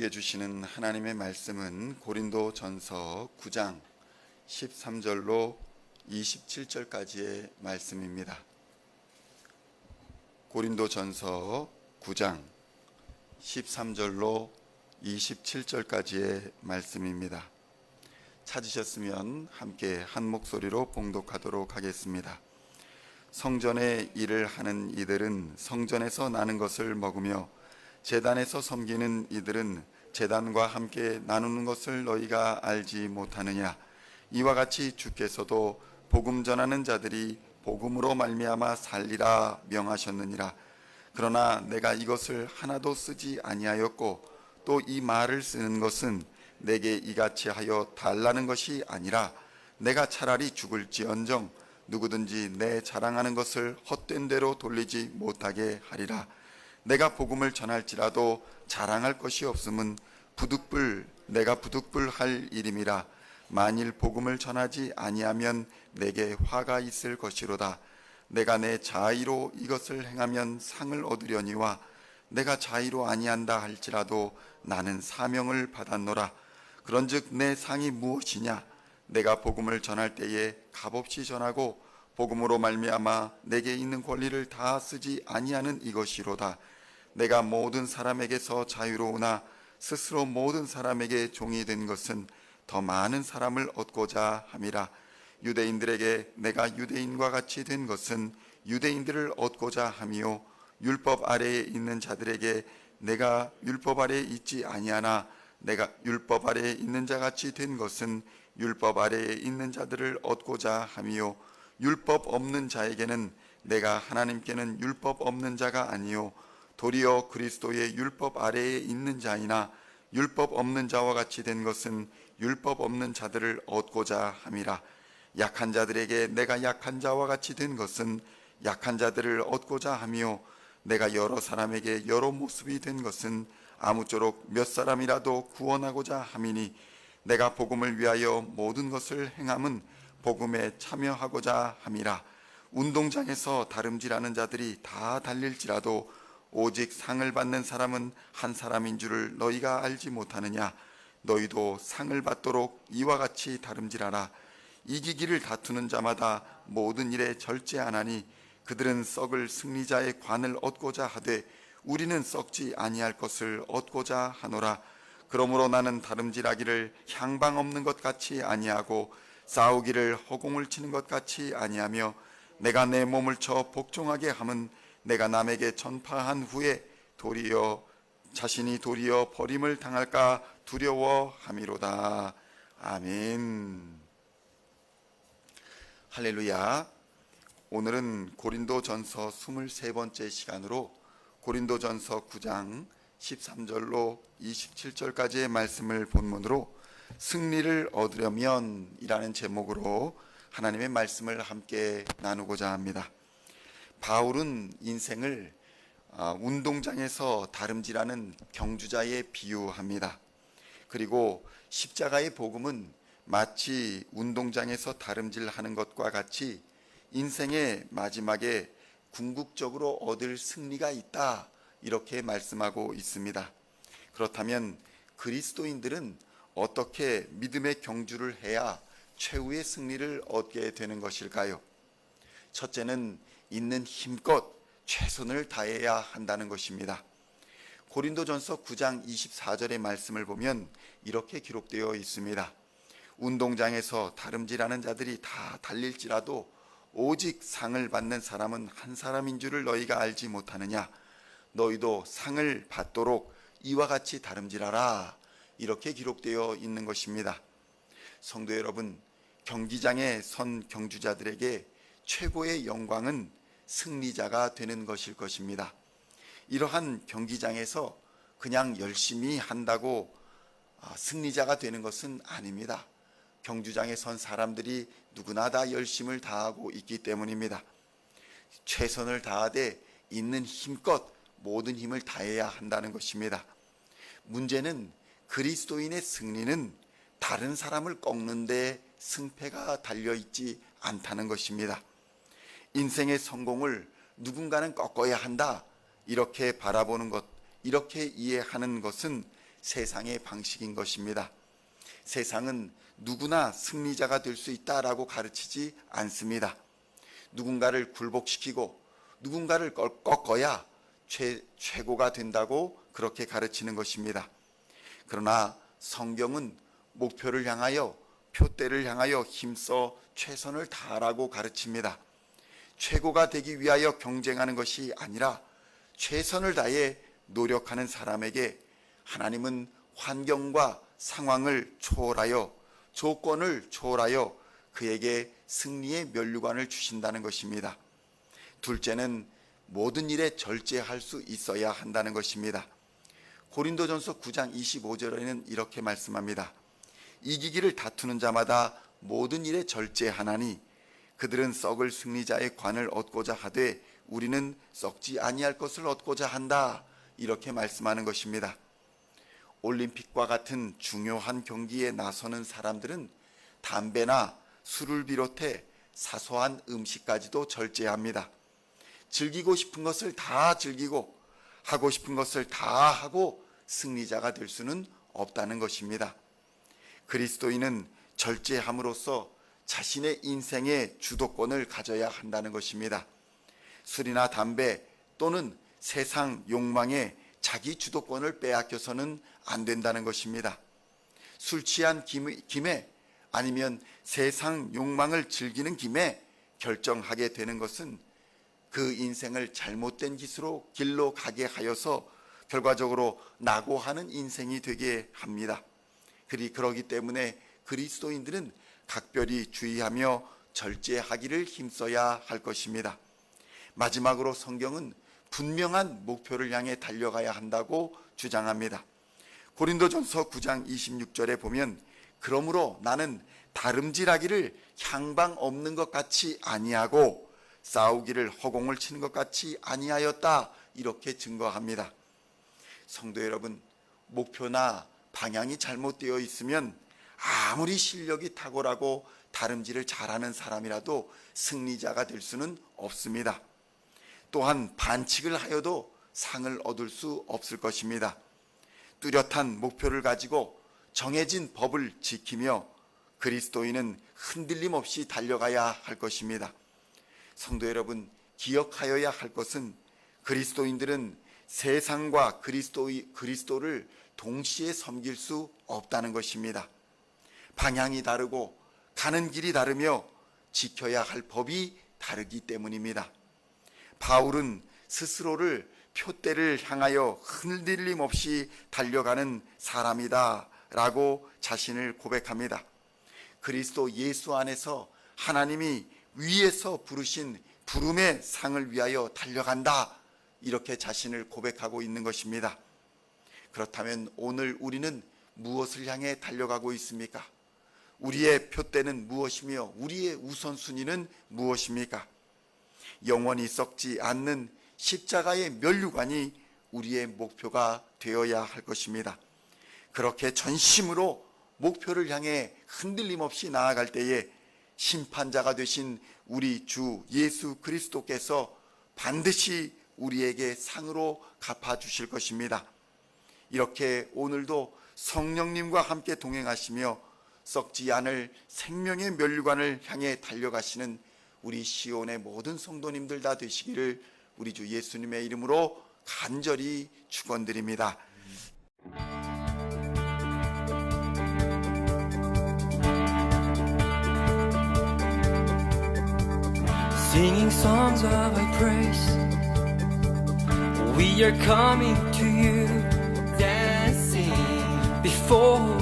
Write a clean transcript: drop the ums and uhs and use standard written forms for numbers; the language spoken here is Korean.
우리에게 주시는 하나님의 말씀은 고린도전서 9장 13절로 27절까지의 말씀입니다. 고린도전서 9장 13절로 27절까지의 말씀입니다. 찾으셨으면 함께 한 목소리로 봉독하도록 하겠습니다. 성전의 일을 하는 이들은 성전에서 나는 것을 먹으며 제단에서 섬기는 이들은 제단과 함께 나누는 것을 너희가 알지 못하느냐. 이와 같이 주께서도 복음 전하는 자들이 복음으로 말미암아 살리라 명하셨느니라. 그러나 내가 이것을 하나도 쓰지 아니하였고 또 이 말을 쓰는 것은 내게 이같이 하여 달라는 것이 아니라 내가 차라리 죽을지언정 누구든지 내 자랑하는 것을 헛된 대로 돌리지 못하게 하리라. 내가 복음을 전할지라도 자랑할 것이 없음은 내가 부득불할 일임이라. 만일 복음을 전하지 아니하면 내게 화가 있을 것이로다. 내가 내 자의로 이것을 행하면 상을 얻으려니와 내가 자의로 아니한다 할지라도 나는 사명을 받았노라. 그런즉 내 상이 무엇이냐? 내가 복음을 전할 때에 값없이 전하고 복음으로 말미암아 내게 있는 권리를 다 쓰지 아니하는 이것이로다. 내가 모든 사람에게서 자유로우나 스스로 모든 사람에게 종이 된 것은 더 많은 사람을 얻고자 함이라. 유대인들에게 내가 유대인과 같이 된 것은 유대인들을 얻고자 함이요 율법 아래에 있는 자들에게 내가 율법 아래에 있지 아니하나 내가 율법 아래에 있는 자같이 된 것은 율법 아래에 있는 자들을 얻고자 함이요 율법 없는 자에게는 내가 하나님께는 율법 없는 자가 아니요 도리어 그리스도의 율법 아래에 있는 자이나 율법 없는 자와 같이 된 것은 율법 없는 자들을 얻고자 함이라. 약한 자들에게 내가 약한 자와 같이 된 것은 약한 자들을 얻고자 하며 내가 여러 사람에게 여러 모습이 된 것은 아무쪼록 몇 사람이라도 구원하고자 함이니 내가 복음을 위하여 모든 것을 행함은 복음에 참여하고자 함이라. 운동장에서 다름질하는 자들이 다 달릴지라도 오직 상을 받는 사람은 한 사람인 줄을 너희가 알지 못하느냐. 너희도 상을 받도록 이와 같이 다름질하라. 이기기를 다투는 자마다 모든 일에 절제하나니 그들은 썩을 승리자의 관을 얻고자 하되 우리는 썩지 아니할 것을 얻고자 하노라. 그러므로 나는 다름질하기를 향방 없는 것 같이 아니하고 싸우기를 허공을 치는 것 같이 아니하며 내가 내 몸을 쳐 복종하게 함은 내가 남에게 전파한 후에 자신이 도리어 버림을 당할까 두려워함이로다. 아멘. 할렐루야. 오늘은 고린도전서 23번째 시간으로 고린도전서 9장 13절로 27절까지의 말씀을 본문으로 승리를 얻으려면 이라는 제목으로 하나님의 말씀을 함께 나누고자 합니다. 바울은 인생을 운동장에서 다름질하는 경주자에 비유합니다. 그리고 십자가의 복음은 마치 운동장에서 다름질하는 것과 같이 인생의 마지막에 궁극적으로 얻을 승리가 있다, 이렇게 말씀하고 있습니다. 그렇다면 그리스도인들은 어떻게 믿음의 경주를 해야 최후의 승리를 얻게 되는 것일까요? 첫째는 있는 힘껏 최선을 다해야 한다는 것입니다. 고린도전서 9장 24절의 말씀을 보면 이렇게 기록되어 있습니다. 운동장에서 다름질하는 자들이 다 달릴지라도 오직 상을 받는 사람은 한 사람인 줄을 너희가 알지 못하느냐. 너희도 상을 받도록 이와 같이 다름질하라. 이렇게 기록되어 있는 것입니다. 성도 여러분, 경기장에 선 경주자들에게 최고의 영광은 승리자가 되는 것일 것입니다. 이러한 경기장에서 그냥 열심히 한다고 승리자가 되는 것은 아닙니다. 경주장에 선 사람들이 누구나 다 열심을 다하고 있기 때문입니다. 최선을 다하되 있는 힘껏 모든 힘을 다해야 한다는 것입니다. 문제는 그리스도인의 승리는 다른 사람을 꺾는 데 승패가 달려있지 않다는 것입니다. 인생의 성공을 누군가는 꺾어야 한다, 이렇게 바라보는 것, 이렇게 이해하는 것은 세상의 방식인 것입니다. 세상은 누구나 승리자가 될 수 있다라고 가르치지 않습니다. 누군가를 굴복시키고 누군가를 꺾어야 최고가 된다고 그렇게 가르치는 것입니다. 그러나 성경은 목표를 향하여, 표대를 향하여 힘써 최선을 다하라고 가르칩니다. 최고가 되기 위하여 경쟁하는 것이 아니라 최선을 다해 노력하는 사람에게 하나님은 환경과 상황을 초월하여, 조건을 초월하여 그에게 승리의 면류관을 주신다는 것입니다. 둘째는 모든 일에 절제할 수 있어야 한다는 것입니다. 고린도전서 9장 25절에는 이렇게 말씀합니다. 이기기를 다투는 자마다 모든 일에 절제하나니 그들은 썩을 승리자의 관을 얻고자 하되 우리는 썩지 아니할 것을 얻고자 한다. 이렇게 말씀하는 것입니다. 올림픽과 같은 중요한 경기에 나서는 사람들은 담배나 술을 비롯해 사소한 음식까지도 절제합니다. 즐기고 싶은 것을 다 즐기고 하고 싶은 것을 다 하고 승리자가 될 수는 없다는 것입니다. 그리스도인은 절제함으로써 자신의 인생의 주도권을 가져야 한다는 것입니다. 술이나 담배 또는 세상 욕망에 자기 주도권을 빼앗겨서는 안 된다는 것입니다. 술 취한 김에 아니면 세상 욕망을 즐기는 김에 결정하게 되는 것은 그 인생을 잘못된 길로 가게 하여서 결과적으로 낙오하는 인생이 되게 합니다. 그러기 때문에 그리스도인들은 각별히 주의하며 절제하기를 힘써야 할 것입니다. 마지막으로 성경은 분명한 목표를 향해 달려가야 한다고 주장합니다. 고린도전서 9장 26절에 보면 그러므로 나는 다름질하기를 향방 없는 것 같이 아니하고 싸우기를 허공을 치는 것 같이 아니하였다. 이렇게 증거합니다. 성도 여러분, 목표나 방향이 잘못되어 있으면 아무리 실력이 탁월하고 다름질을 잘하는 사람이라도 승리자가 될 수는 없습니다. 또한 반칙을 하여도 상을 얻을 수 없을 것입니다. 뚜렷한 목표를 가지고 정해진 법을 지키며 그리스도인은 흔들림 없이 달려가야 할 것입니다. 성도 여러분, 기억하여야 할 것은 그리스도인들은 세상과 그리스도를 동시에 섬길 수 없다는 것입니다. 방향이 다르고 가는 길이 다르며 지켜야 할 법이 다르기 때문입니다. 바울은 스스로를 표대를 향하여 흔들림 없이 달려가는 사람이다 라고 자신을 고백합니다. 그리스도 예수 안에서 하나님이 위에서 부르신 부름의 상을 위하여 달려간다, 이렇게 자신을 고백하고 있는 것입니다. 그렇다면 오늘 우리는 무엇을 향해 달려가고 있습니까? 우리의 표대는 무엇이며 우리의 우선순위는 무엇입니까? 영원히 썩지 않는 십자가의 면류관이 우리의 목표가 되어야 할 것입니다. 그렇게 전심으로 목표를 향해 흔들림 없이 나아갈 때에 심판자가 되신 우리 주 예수 그리스도께서 반드시 우리에게 상으로 갚아주실 것입니다. 이렇게 오늘도 성령님과 함께 동행하시며 썩지 않을 생명의 면류관을 향해 달려가시는 우리 시온의 모든 성도님들 다 되시기를 우리 주 예수님의 이름으로 간절히 축원드립니다. Singing songs of Thy praise, we are coming to You, dancing before